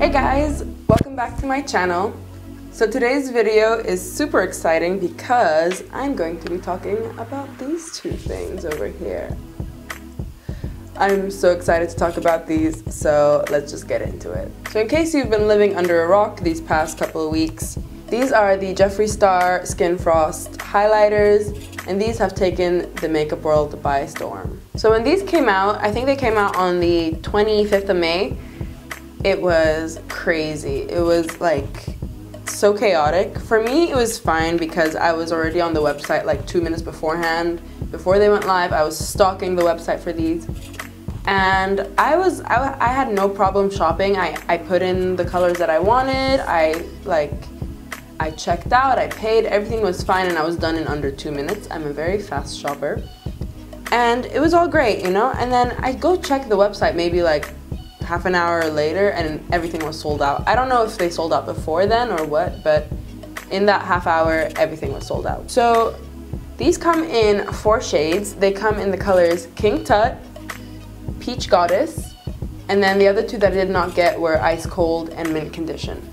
Hey guys, welcome back to my channel. So today's video is super exciting because I'm going to be talking about these two things over here. I'm so excited to talk about these, so let's just get into it. So in case you've been living under a rock these past couple of weeks, these are the Jeffree Star Skin Frost highlighters, and these have taken the makeup world by storm. So when these came out, I think they came out on the 25th of May, it was crazy. It was like so chaotic. For me, it was fine because I was already on the website like 2 minutes beforehand. Before they went live, I was stalking the website for these. And I had no problem shopping. I put in the colors that I wanted. I checked out, I paid, everything was fine, and I was done in under 2 minutes. I'm a very fast shopper. And it was all great, you know? And then I go check the website maybe like half an hour later and everything was sold out. I don't know if they sold out before then or what, but in that half hour, everything was sold out. So these come in 4 shades. They come in the colors King Tut, Peach Goddess, and then the other two that I did not get were Ice Cold and Mint Condition.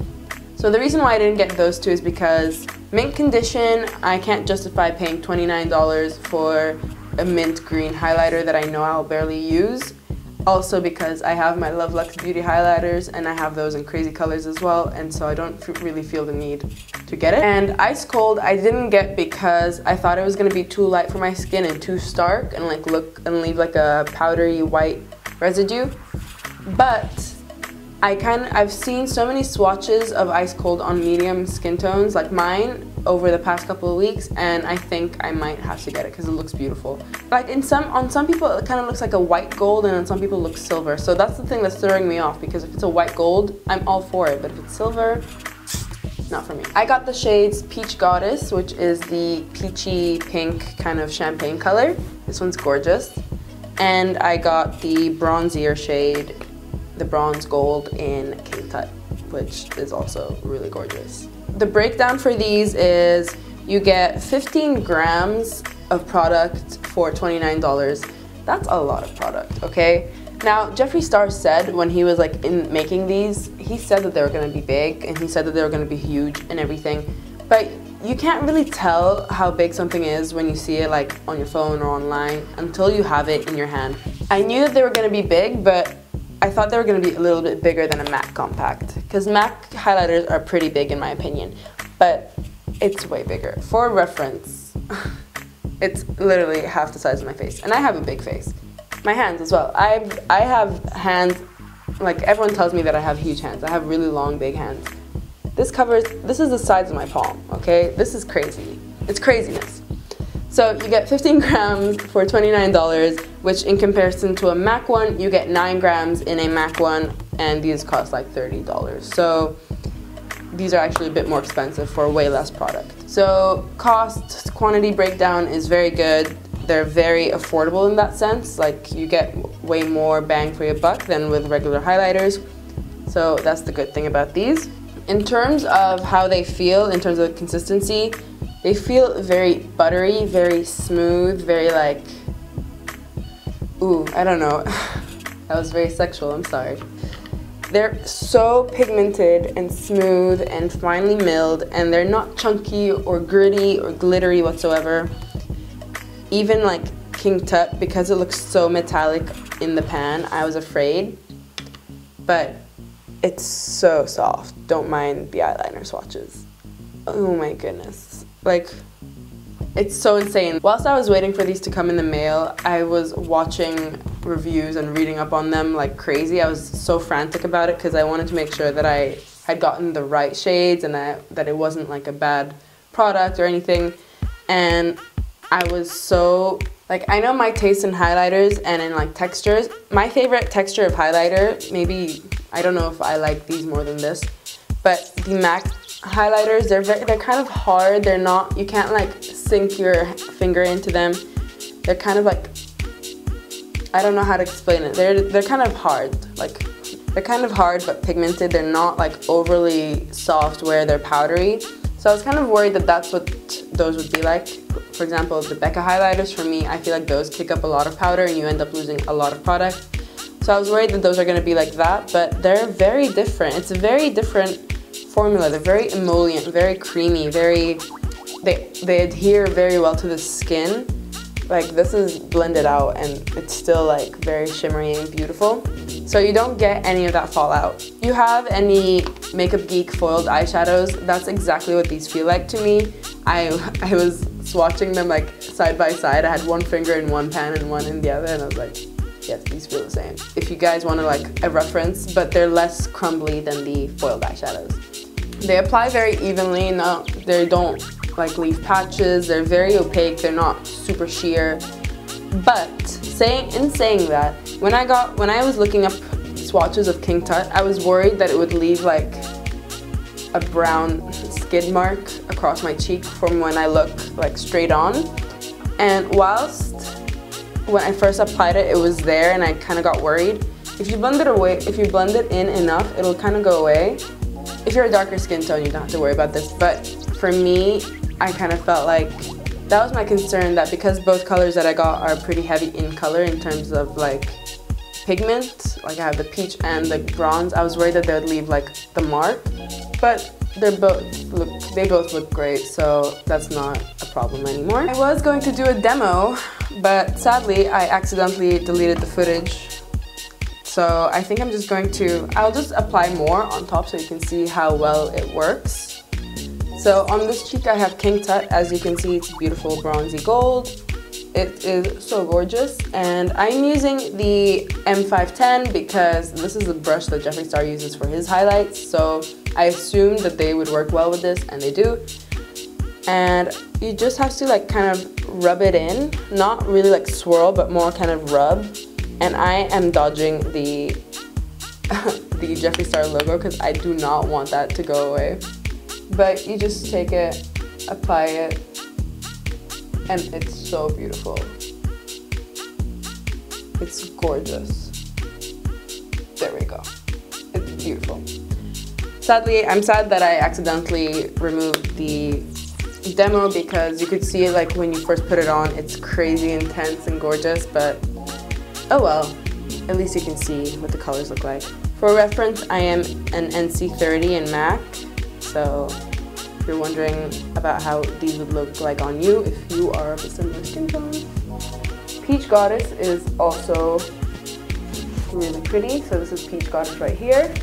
So the reason why I didn't get those two is because Mint Condition, I can't justify paying $29 for a mint green highlighter that I know I'll barely use. Also because I have my Love Luxe Beauty highlighters and I have those in crazy colors as well, and so I don't really feel the need to get it. And Ice Cold I didn't get because I thought it was going to be too light for my skin and too stark and like look and leave like a powdery white residue. But I've seen so many swatches of Ice Cold on medium skin tones like mine over the past couple of weeks, and I think I might have to get it because it looks beautiful. Like on some people it kind of looks like a white gold, and on some people it looks silver. So that's the thing that's throwing me off, because if it's a white gold, I'm all for it, but if it's silver, not for me. I got the shades Peach Goddess, which is the peachy pink kind of champagne color. This one's gorgeous. And I got the bronzier shade, the bronze gold in King Tut, which is also really gorgeous. The breakdown for these is you get 15 grams of product for $29. That's a lot of product, okay? Now, Jeffree Star said when he was like in making these, he said that they were gonna be big and he said that they were gonna be huge and everything, but you can't really tell how big something is when you see it like on your phone or online until you have it in your hand. I knew that they were gonna be big, but I thought they were going to be a little bit bigger than a MAC compact, because MAC highlighters are pretty big in my opinion, but it's way bigger. For reference, it's literally half the size of my face, and I have a big face. My hands as well. I have hands, like everyone tells me that I have huge hands. I have really long, big hands. This is the size of my palm, okay? This is crazy. It's craziness. So you get 15 grams for $29, which in comparison to a MAC one, you get 9 grams in a MAC one, and these cost like $30. So these are actually a bit more expensive for way less product. So cost quantity breakdown is very good. They're very affordable in that sense. Like you get way more bang for your buck than with regular highlighters. So that's the good thing about these. In terms of how they feel, in terms of consistency, they feel very buttery, very smooth, very like, ooh, I don't know. That was very sexual, I'm sorry. They're so pigmented and smooth and finely milled, and they're not chunky or gritty or glittery whatsoever. Even like King Tut, because it looks so metallic in the pan, I was afraid. But it's so soft. Don't mind the eyeliner swatches. Oh my goodness. Like, it's so insane. Whilst I was waiting for these to come in the mail, I was watching reviews and reading up on them like crazy. I was so frantic about it because I wanted to make sure that I had gotten the right shades and that it wasn't like a bad product or anything. And I was so, like, I know my taste in highlighters and in like textures. My favorite texture of highlighter, maybe, I don't know if I like these more than this, but the MAC highlighters, they're kind of hard. They're not, you can't like sink your finger into them. They're kind of like, I don't know how to explain it. They're kind of hard. Like, they're kind of hard but pigmented. They're not like overly soft where they're powdery. So I was kind of worried that that's what those would be like. For example, the Becca highlighters, for me, I feel like those kick up a lot of powder and you end up losing a lot of product. So I was worried that those are going to be like that, but they're very different. It's a very different formula. They're very emollient, very creamy, they adhere very well to the skin. Like, this is blended out and it's still like very shimmery and beautiful. So you don't get any of that fallout. If you have any Makeup Geek foiled eyeshadows, that's exactly what these feel like to me. I was swatching them like side by side. I had one finger in one pan and one in the other, and I was like, yes, these feel the same. If you guys want to like a reference, but they're less crumbly than the foiled eyeshadows. They apply very evenly. They don't like leave patches. They're very opaque. They're not super sheer. But in saying that, when I was looking up swatches of King Tut, I was worried that it would leave like a brown skid mark across my cheek from when I look like straight on. And whilst when I first applied it, it was there and I kind of got worried. If you blend it in enough, it'll kind of go away. If you're a darker skin tone, you don't have to worry about this. But for me, I kind of felt like that was my concern, that because both colors that I got are pretty heavy in color in terms of like pigment, like I have the peach and the bronze, I was worried that they would leave like the mark. But they both look great, so that's not a problem anymore. I was going to do a demo, but sadly I accidentally deleted the footage. So I think I'll just apply more on top so you can see how well it works. So on this cheek I have King Tut. As you can see, it's beautiful bronzy gold. It is so gorgeous, and I'm using the M510 because this is the brush that Jeffree Star uses for his highlights, so I assumed that they would work well with this, and they do. And you just have to like kind of rub it in, not really like swirl, but more kind of rub. And I am dodging the the Jeffree Star logo because I do not want that to go away. But you just take it, apply it, and it's so beautiful. It's gorgeous. There we go. It's beautiful. Sadly, I'm sad that I accidentally removed the demo because you could see it like when you first put it on, it's crazy intense and gorgeous, but oh well, at least you can see what the colors look like. For reference, I am an NC30 in MAC, so if you're wondering about how these would look like on you if you are of a similar skin tone. Peach Goddess is also really pretty, so this is Peach Goddess right here.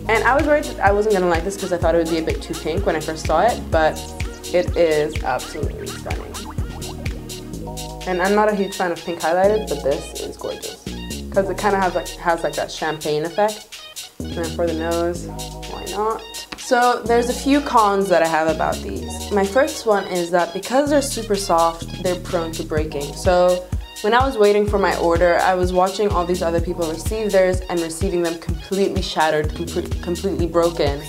And I was worried that I wasn't gonna like this because I thought it would be a bit too pink when I first saw it, but it is absolutely stunning. And I'm not a huge fan of pink highlighters, but this is gorgeous because it kind of has like that champagne effect. And then for the nose, why not? So there's a few cons that I have about these. My first one is that because they're super soft, they're prone to breaking. So when I was waiting for my order, I was watching all these other people receive theirs and receiving them completely shattered, completely broken.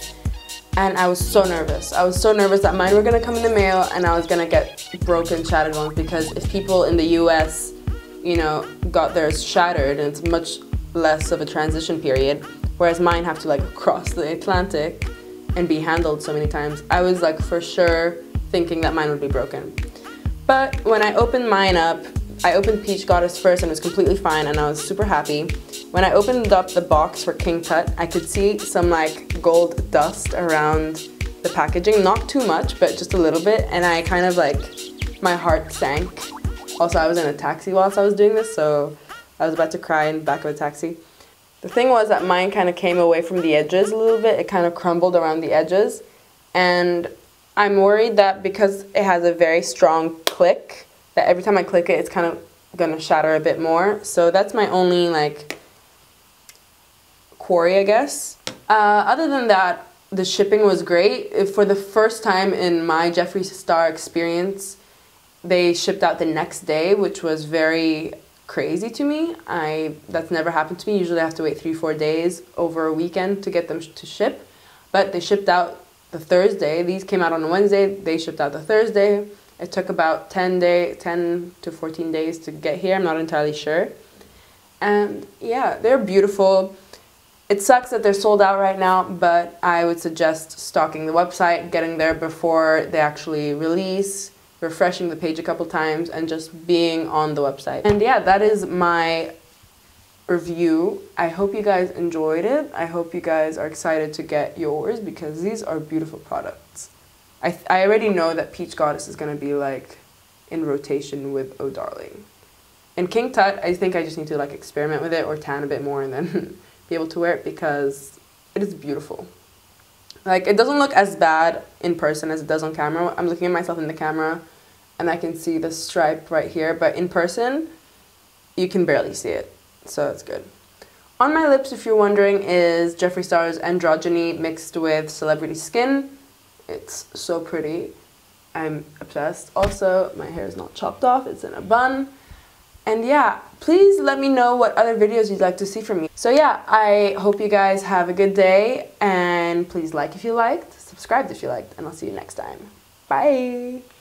And I was so nervous. I was so nervous that mine were gonna come in the mail and I was gonna get broken, shattered ones, because if people in the US, you know, got theirs shattered, and it's much less of a transition period, whereas mine have to like cross the Atlantic and be handled so many times, I was like for sure thinking that mine would be broken. But when I opened mine up, I opened Peach Goddess first and it was completely fine and I was super happy. When I opened up the box for King Tut, I could see some like gold dust around the packaging. Not too much, but just a little bit, and I kind of like, my heart sank. Also, I was in a taxi whilst I was doing this, so I was about to cry in the back of a taxi. The thing was that mine kind of came away from the edges a little bit. It kind of crumbled around the edges, and I'm worried that because it has a very strong click, that every time I click it, it's kind of gonna shatter a bit more. So that's my only like quarry, I guess. Other than that, the shipping was great. For the first time in my Jeffree Star experience, they shipped out the next day, which was very crazy to me. That's never happened to me. Usually I have to wait 3-4 days over a weekend to get them to ship. But they shipped out the Thursday. These came out on a Wednesday. They shipped out the Thursday. It took about 10 to 14 days to get here. I'm not entirely sure. And yeah, they're beautiful. It sucks that they're sold out right now, but I would suggest stalking the website, getting there before they actually release, refreshing the page a couple times, and just being on the website. And yeah, that is my review. I hope you guys enjoyed it. I hope you guys are excited to get yours because these are beautiful products. I already know that Peach Goddess is going to be like in rotation with Oh Darling. And King Tut, I think I just need to like experiment with it or tan a bit more and then be able to wear it because it is beautiful. Like, it doesn't look as bad in person as it does on camera. I'm looking at myself in the camera and I can see the stripe right here, but in person you can barely see it. So it's good. On my lips, if you're wondering, is Jeffree Star's Androgyny mixed with Celebrity Skin. It's so pretty. I'm obsessed. Also, my hair is not chopped off. It's in a bun. And yeah, please let me know what other videos you'd like to see from me. So yeah, I hope you guys have a good day. And please like if you liked, subscribe if you liked, and I'll see you next time. Bye!